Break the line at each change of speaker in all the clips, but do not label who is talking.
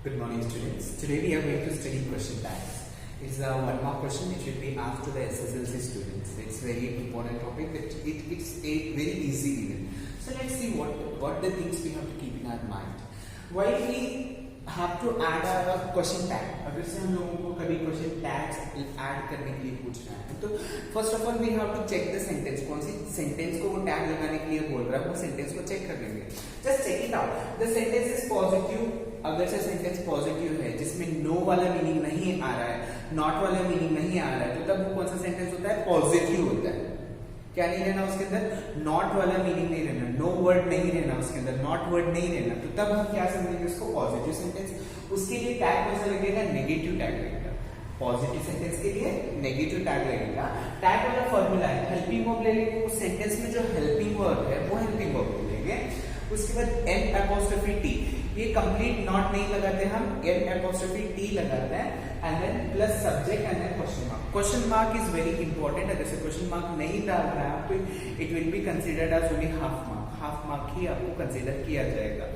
Good morning, students. Today we are going to study question tags. It's a one mark question which will be asked to the SSLC students. It's very important topic. It's a very easy even. So let's see what the things we have to keep in our mind. Why we have to add a question tag? अगर से हम लोगों को कभी question tags add करने के लिए पूछ रहा है तो first of all we have to check the sentence. कौन सी sentence को वो tag लगाने के लिए बोल रहा है वो sentence को check कर लेंगे. Just check it out. The sentence is positive. अगर से सेंटेंस पॉजिटिव है जिसमें नो वाला मीनिंग नहीं आ रहा है, नॉट वाला मीनिंग नहीं आ रहा है, तो तब वो कौन सा सेंटेंस होता है? पॉजिटिव होता है. क्या नहीं रहना उसके अंदर? नॉट वाला मीनिंग नहीं रहना, नो वर्ड नहीं रहना उसके अंदर, नॉट वर्ड नहीं रहना, तो तब हम क्या समझेंगे उसको? Positive sentence. उसके लिए टैग कौन सा लगेगा? नेगेटिव टैग लगेगा. पॉजिटिव सेंटेंस के लिए नेगेटिव टैग लगेगा. टैग वाला फॉर्मूला है, हेल्पिंग वर्ब ले लेंगे. उस सेंटेंस में जो हेल्पिंग वर्ब है वो हेल्पिंग वर्ब ले लेंगे. उसके बाद एन अपोस्ट्रोफी टी, ये कंप्लीट नॉट नहीं लगाते हम, एन अपोस्ट्रोफी टी लगाते हैं and then plus subject and then question mark. Question mark is very important. अगर से क्वेश्चन मार्क नहीं डाल रहा है तो it will be considered as only half mark ही आपको कंसीडर किया जाएगा.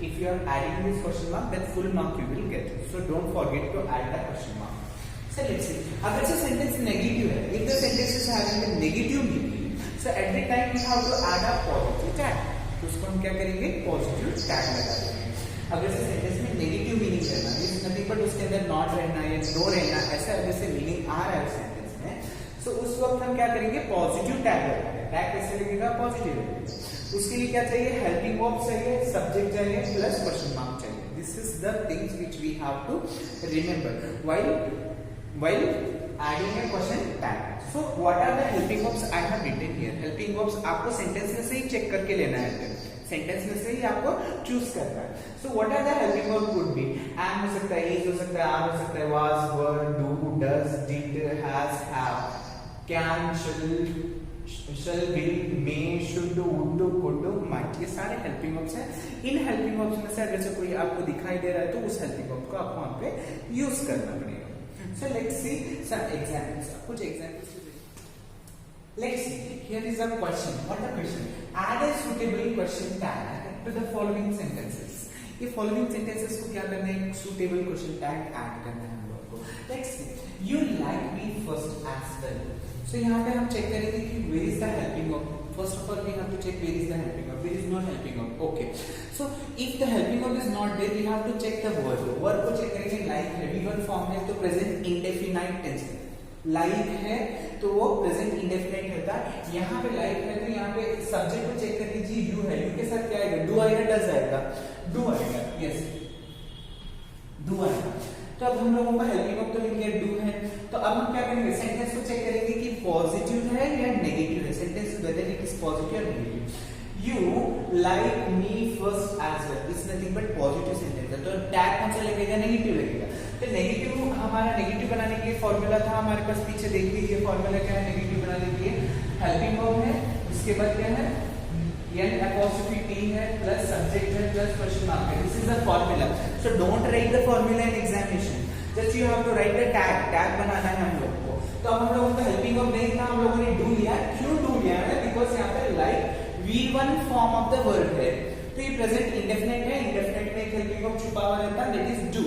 If you are adding this question mark then full mark you will get. So don't forget to add the question mark. So let's see. अगर से sentence negative है, if the sentence is having a negative meaning, so at the time we have to add a positive tag. तो उसको हम क्या करेंगे? Positive tag लगा देंगे. अगर से सेंटेंस में नेगेटिव मीनिंग रहना, इज नथिंग बट उसके अंदर नॉट रहना या नो रहना, ऐसा अगर से मीनिंग आ रहा है उस सेंटेंस में, सो उस वक्त हम क्या करेंगे? पॉजिटिव टैग लगाएंगे. टैग कैसे लगेगा? पॉजिटिव लगेगा. उसके लिए क्या चाहिए? हेल्पिंग वर्ब चाहिए, सब्जेक्ट चाहिए, प्लस क्वेश्चन मार्क चाहिए. This is the things which we have to remember while adding a question tag. So what are the helping verbs I have written here? Helping verbs आपको sentence में से ही check करके लेना है, sentence में से ही आपको चूज करना है. So what are the helping verbs could be? Am हो सकता है, is हो सकता है, are हो सकता है, was, were, do, does, did, has, have, can, shall, will, may, should, would, could, might. ये सारे हेल्पिंग वर्ब्स हैं. इन हेल्पिंग वर्ब्स में से अगर से कोई आपको दिखाई दे रहा है तो उस हेल्पिंग वर्ब को आपको वहां पे यूज करना पड़ेगा. So let's see some examples. कुछ examples. Let's see. Here is a question. What a question. Add a suitable question tag to the following sentences. ये following sentences को क्या करना है? Suitable question tag add करना है हम लोग को. Let's see. You like me first as well. So यहाँ पे हम check करेंगे कि where is the helping verb. First of all, we have to check where is the helping verb. Where is not helping verb. Okay. So if the helping verb is not there, we have to check the verb. Verb को check करेंगे. Like है, V1 form है तो present indefinite tense है. Like है तो वो present indefinite होता है. यहाँ पे like है तो यहाँ पे subject को check कर लीजिए. You है. You के साथ क्या आएगा? Do आएगा, does आएगा. Do आएगा. Yes. Do आएगा. तो अब हम लोगों का हेल्पिंग वर्ब तो लिख लिया डू है. तो अब हम क्या करेंगे? सेंटेंस को चेक करेंगे कि पॉजिटिव है या नेगेटिव है. Sentence whether it is positive और negative. You like me first as well, it's nothing but positive sentence है. तो टैग कौन सा लगेगा? नेगेटिव लगेगा. तो नेगेटिव हमारा नेगेटिव बनाने के लिए फॉर्मूला था हमारे पास, पीछे देख लीजिए. फॉर्मूला क्या है नेगेटिव बनाने के लिए? हेल्पिंग वर्ब है, उसके बाद क्या है? एन अपोस्ट्रोफी टी है, प्लस सब्जेक्ट है, प्लस क्वेश्चन मार्क है. This is the formula. So don't write the formula in examination, just you have to write the tag. Tag बनाना है हम लोग को. तो अब हम लोगों का हेल्पिंग वर्ब नहीं था, हम लोगों ने डू लिया. क्यों डू लिया है? बिकॉज यहाँ पे like V1 form of the verb है तो ये प्रेजेंट इंडेफिनिट है. इंडेफिनिट में एक हेल्पिंग वर्ब छुपा हुआ रहता है, दैट इज डू.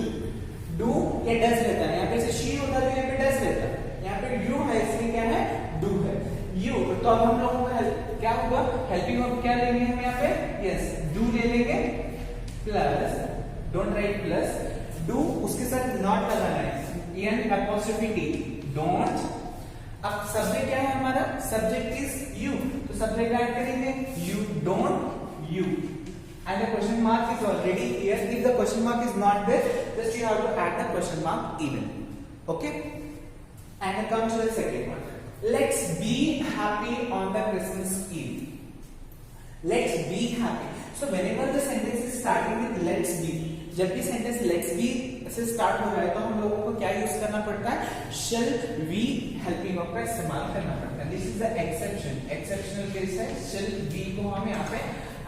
डू या डज रहता है. यहाँ पे से शी होता तो यहाँ पे डज रहता. यहाँ पे यू है इसलिए क्या है? डू है. यू. तो अब हम लोगों का क्या होगा? हेल्पिंग वर्ब क्या लेंगे हम यहाँ पे? यस, डू ले लेंगे plus, don't write plus, do उसके साथ नॉट लगाना है, एन अपोस्ट्रोफी टी, डोंट. अब सब्जेक्ट क्या है हमारा? सब्जेक्ट इज यू, तो सब्जेक्ट ऐड करेंगे you don't you. And the question mark is already here. If the question mark is not there, just you have to add the question mark even. Okay? And come to the second one. Let's be happy on the Christmas Eve. Let's be happy. So whenever the sentence is starting with let's be, जब भी sentence let's be से start हो रहा है तो हम लोगों को क्या यूज करना पड़ता है? शैल वी हेल्पिंग वर्ब का इस्तेमाल करना पड़ता है. This is the exception. Exceptional case है. शैल वी को हम यहाँ पे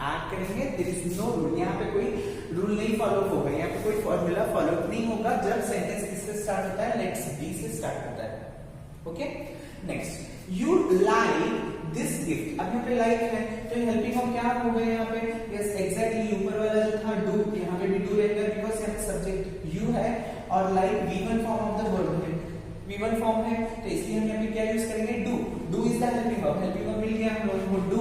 ऐड करेंगे. There is no rule. यहाँ पे कोई रूल नहीं फॉलो होगा, यहाँ पे कोई फॉर्मूला फॉलो नहीं होगा. जब सेंटेंस किससे स्टार्ट होता है? लेट्स बी से स्टार्ट होता है. Okay. Next, you like this gift. अब यहाँ पे लाइक है तो हेल्पिंग वर्ब क्या हो गया यहाँ पे? यस एग्जैक्टली ऊपर वाला जो था डू, यहाँ पे भी डू रहेगा बिकॉज यहाँ पे सब्जेक्ट और like V1 form of the verb है, V1 फॉर्म है, तो इसलिए हम यहाँ पे क्या यूज करेंगे, do is the helping verb मिल गया हम लोगों को, डू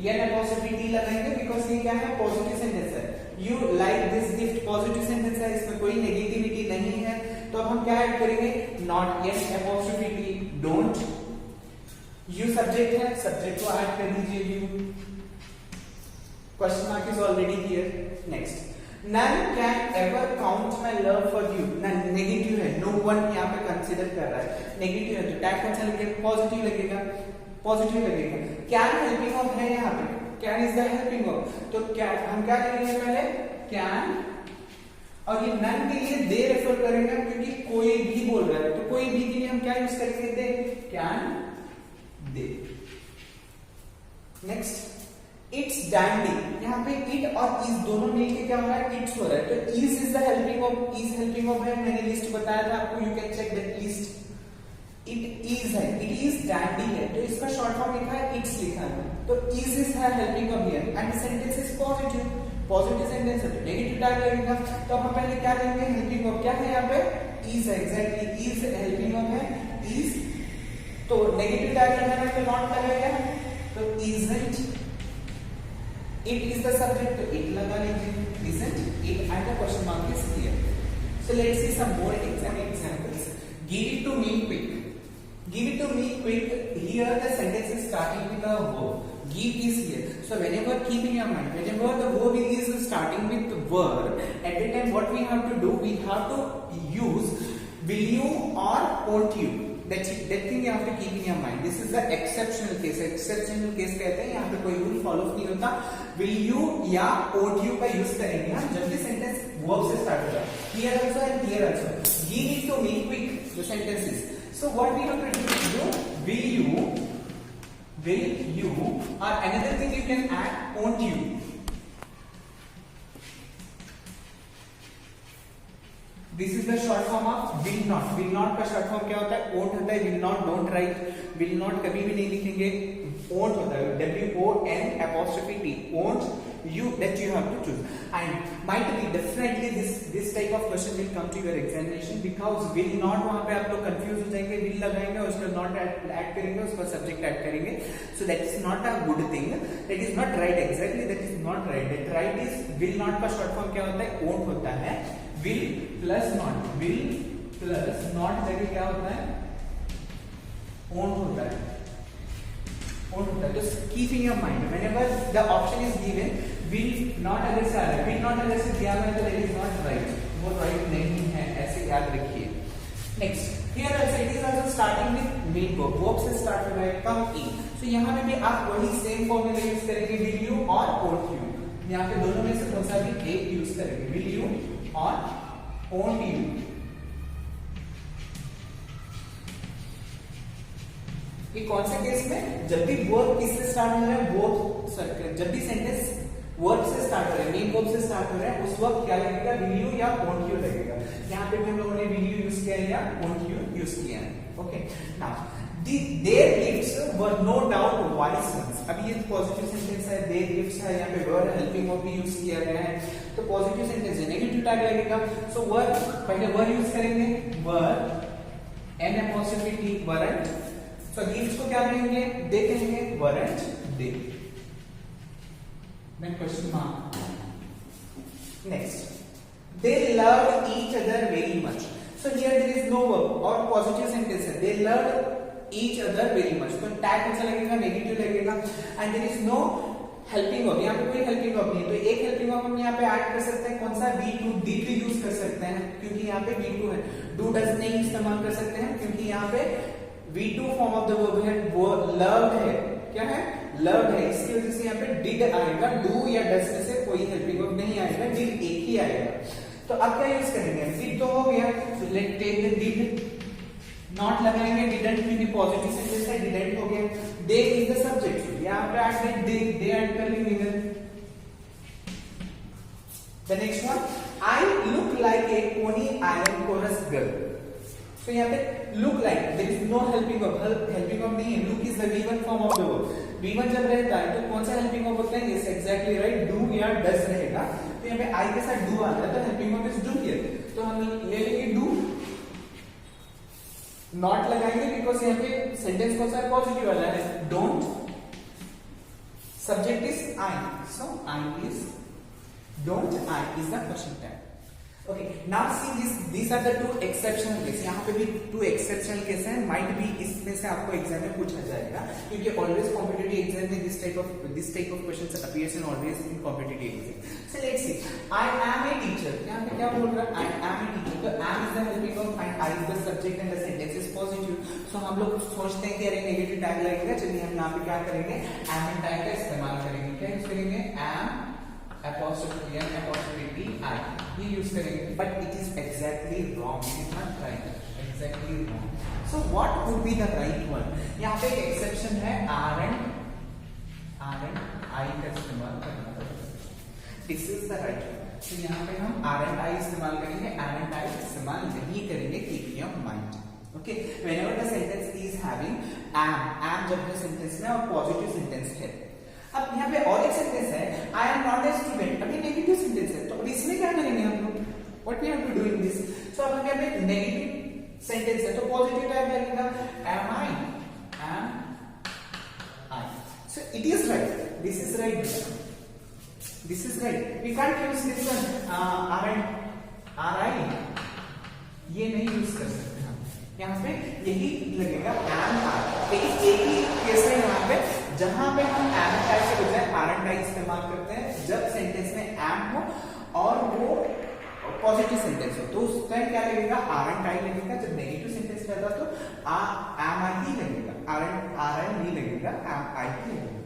एन अपॉस्ट्रोफी टी लगाएंगे बिकॉज ये क्या है, पॉजिटिव सेंटेंस है। You like this gift, positive sentence है, इसमें कोई नेगेटिविटी नहीं है, तो अब हम क्या ऐड करेंगे, not an apostrophe T, don't. You subject है, सब्जेक्ट को ऐड कर दीजिए you, question mark is already here. Next, none can ever count my love for you, none negative है, no one यहाँ पे कंसीडर कर रहा है, नेगेटिव है, तो टैग कौन सा लगेगा, पॉजिटिव लगेगा, पॉजिटिव लगेगा। कैन हेल्पिंग ऑफ है यहाँ पे, can is the helping of, तो क्या हम क्या करेंगे पहले, कैन, और ये नन के लिए दे रेफर करेंगे क्योंकि कोई भी बोल रहा है, तो कोई भी के लिए हम क्या यूज करेंगे, they, can they. Next, it's dandy, यहाँ पे इट और इज दोनों मिलके क्या हो रहा है, इट्स हो रहा है, तो is is the helping of, is helping of है, मैंने लिस्ट बताया था आपको, you can check that list. It is है, इट इज डैंडी है, तो इसका शॉर्ट फॉर्म लिखा है, इट्स लिखा है, तो इज इज है helping of here, and the sentence is positive, positive sentence है, तो नेगेटिव टैग लगेगा, तो हम पहले क्या लेंगे, हेल्पिंग ऑफ क्या है यहाँ पे, इज है, एग्जैक्टली इज हेल्पिंग ऑफ है, इज, तो नेगेटिव टैग लगाना है तो नॉट लगेगा, तो isn't. It is the subject, तो it लगा लीजिए, isn't it, and the question mark is here. So let's see some more examples. Give it to me quick. Give it to me quick. Here the sentence is starting with a verb. Give is here. So whenever, keep in your mind, whenever the verb is starting with the verb, at that time what we have to do, we have to use will you or won't you. That thing you have to keep in your mind. This is the exceptional case. Exceptional case कहते हैं, यहाँ पे कोई rule follow नहीं होता, will you या won't you का use करेंगे जब भी सेंटेंस वर्ब से स्टार्ट होगा, here also and here also. Give it to me quick, the sentence is. So what we have to do, will you, or another thing you can add, won't you. This is the short form of will not. Will not का short form क्या होता है, won't होता है, will not, don't write, will not कभी भी नहीं लिखेंगे, won't होता है, W-O-N apostrophe T, won't you, that you have to choose. And might be definitely this type of question will come to your examination, because will not वहाँ पे आप लोग confuse हो जाएंगे, will लगाएंगे और उसका not add करेंगे, उसका subject add करेंगे, so that is not a good thing, that is not right, exactly that is not right. That right is will not का short form क्या होता है, won't होता है, will plus not, will plus not जगह क्या होता है, won't होता है, won't होता है। तो keep in your mind whenever the option is given, will not अगर से आ रहा है, will not अगर से दिया हुआ है तो that is not right, वो right नहीं है, ऐसे याद रखिए। Next, here also it is also starting with main verb, verb से start हो रहा है, come in, so यहाँ पे भी आप वही same formula यूज करेंगे, will you और won't you, यहाँ पे दोनों में से कौन सा भी एक यूज करेंगे, will you और won't you। ये कौन से केस में, जब भी वर्ब किससे स्टार्ट हो रहा है, वो जब भी सेंटेंस वर्ब से स्टार्ट हो रहा है, मेन वर्ब से स्टार्ट हो रहा है, उस वक्त क्या लगेगा, will you या won't you लगेगा। यहाँ पे भी हम लोगों ने will you यूज किया है या won't you यूज किया है। Okay, now their gifts were no doubt wise ones। अभी ये पॉजिटिव सेंटेंस है, their gifts है, यहाँ पे were हेल्पिंग ऑफ भी यूज किया गया है, तो पॉजिटिव सेंटेंस है, नेगेटिव टैग लगेगा, सो वर, पहले वर यूज करेंगे, वर एन अपॉस्ट्रोफी टी, weren't, सो गिफ्ट्स को क्या कहेंगे, दे कहेंगे, weren't they, then question mark। next, they loved each other very much, so here there is no verb और पॉजिटिव सेंटेंस है, they loved each other very much, तो tag कौन सा लगेगा, नेगेटिव लगेगा, and there is no helping verb, यहाँ पे कोई हेल्पिंग वर्ब नहीं है, तो एक हेल्पिंग वर्ब हम यहाँ पे ऐड कर सकते हैं, कौन सा, be2, did यूज कर सकते हैं क्योंकि यहाँ पे be2 है, do does नहीं इस्तेमाल कर सकते हैं क्योंकि यहाँ पे be2 form of the verb है, वो loved है, क्या है, loved है, इसकी वजह से यहाँ पे did आएगा, do या does में से कोई हेल्पिंग वर्ब नहीं आएगा, did एक ही आएगा। तो अब क्या यूज करेंगे, did तो हो गया, so let's take the did, not लगाएंगे, डिडंट क्योंकि पॉजिटिव सेंटेंस है, डिडंट हो गया, दे इज द सब्जेक्ट, यहाँ पे ऐड दे ऐड कर लेंगे इधर। The next one, I look like a pony iron chorus girl, so यहाँ पे look like, there is no helping verb, helping verb नहीं है, look is the V1 form of the verb, V1 जब रहता है तो कौन सा हेल्पिंग वर्ब होता है, यस एग्जैक्टली राइट, डू या डज रहेगा, तो यहाँ पे आई के साथ डू आ रहा है, तो helping verb is do here, तो हम ये से यहाँ पे सेंटेंस कौन सा है, पॉजिटिव वाला है, don't, subject is I, so I is, don't I is the question tag. Okay, now see these are the two exceptional cases. यहाँ पे भी two exceptional cases हैं. Might be इसमें से आपको एग्जाम में पूछा जाएगा, क्योंकि always competitive exam में this type of questions appears in always in competitive exam. So let's see. I am a teacher. यहाँ पे क्या बोल रहा है? I am a teacher. तो am is the helping verb and I is the subject and the sentence is positive. So हम लोग सोचते हैं कि अरे नेगेटिव टैग लगेगा, चलिए हम यहाँ पे क्या करेंगे, am टैग का इस्तेमाल करेंगे. क्या यूज करेंगे? am apostrophe n apostrophe t I ये यूज करेंगे, but it is exactly wrong. It is not right. Exactly wrong. So what would be the right one? यहाँ पे एक exception है, aren't I का इस्तेमाल करना. This is the right one. तो यहाँ पे हम aren't I इस्तेमाल करेंगे, aren't I इस्तेमाल नहीं करेंगे. Keep your mind. Okay. Whenever the sentence is having am जब है sentence में और positive sentence है. अब यहाँ पे और एक सेंटेंस है, I am not a student. अभी नेगेटिव सेंटेंस है, तो अब इसमें क्या करेंगे हम लोग, what we have to do in this. So अब यहाँ पे नेगेटिव सेंटेंस है, तो पॉजिटिव टैग लगेगा, am I. So it is right, this is right, this is right. We can't use this one are I, ये नहीं use कर सकते हम. यहाँ पे यही लगेगा एम आई. लेकिन एक ही केस है यहाँ पे जहां पे हम एम टैग के बजाय आरएंड आई इस्तेमाल करते हैं, जब सेंटेंस में एम हो और वो पॉजिटिव सेंटेंस हो, तो उस टाइम क्या लगेगा, आरएंड आई लगेगा. जब नेगेटिव सेंटेंस रहता तो एम आई ही लगेगा, आर आई नहीं लगेगा, एम आई ही लगेगा.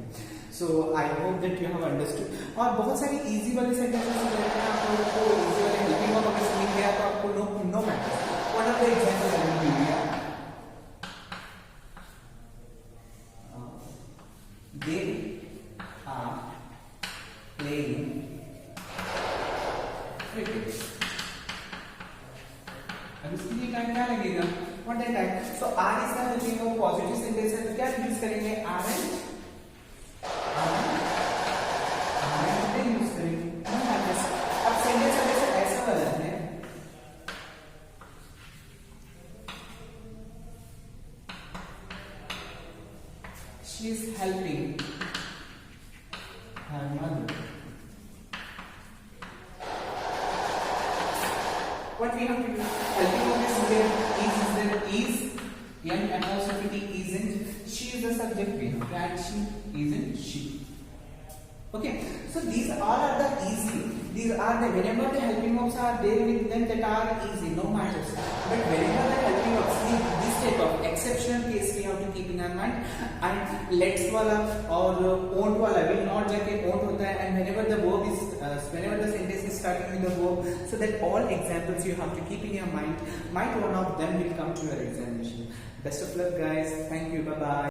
So I hope that you have understood. और बहुत सारी इजी वाले सेंटेंसेस रहते हैं, आप लोगों को इजी वाले हेल्पिंग वर्ब अगर समझ गया तो आपको no matter. What are the examples I will give you. They are playing cricket. अब इसके लिए टाइम क्या लगेगा, what that time. So are is the helping verb, positive sentence है, तो क्या यूज करेंगे, आर एंड यूज करेंगे. अब सेंटेंस अगर ऐसा वाला है, she is helping her mother. What we have to do? Helping of this there is n apostrophe t isn't. She is the subject. We have that she isn't she. Okay, so these all are the easy. These are the whenever the helping verbs are there with them that are easy, no matters. But whenever the helping verbs, this type of exceptional case we have to keep in our mind. And let's wala or won't wala will not जाके won't होता है. And whenever the verb is, whenever the sentence is starting with the verb, so that all examples you have to keep in your mind. Might one of them will come to your examination. Best of luck, guys. Thank you. Bye bye.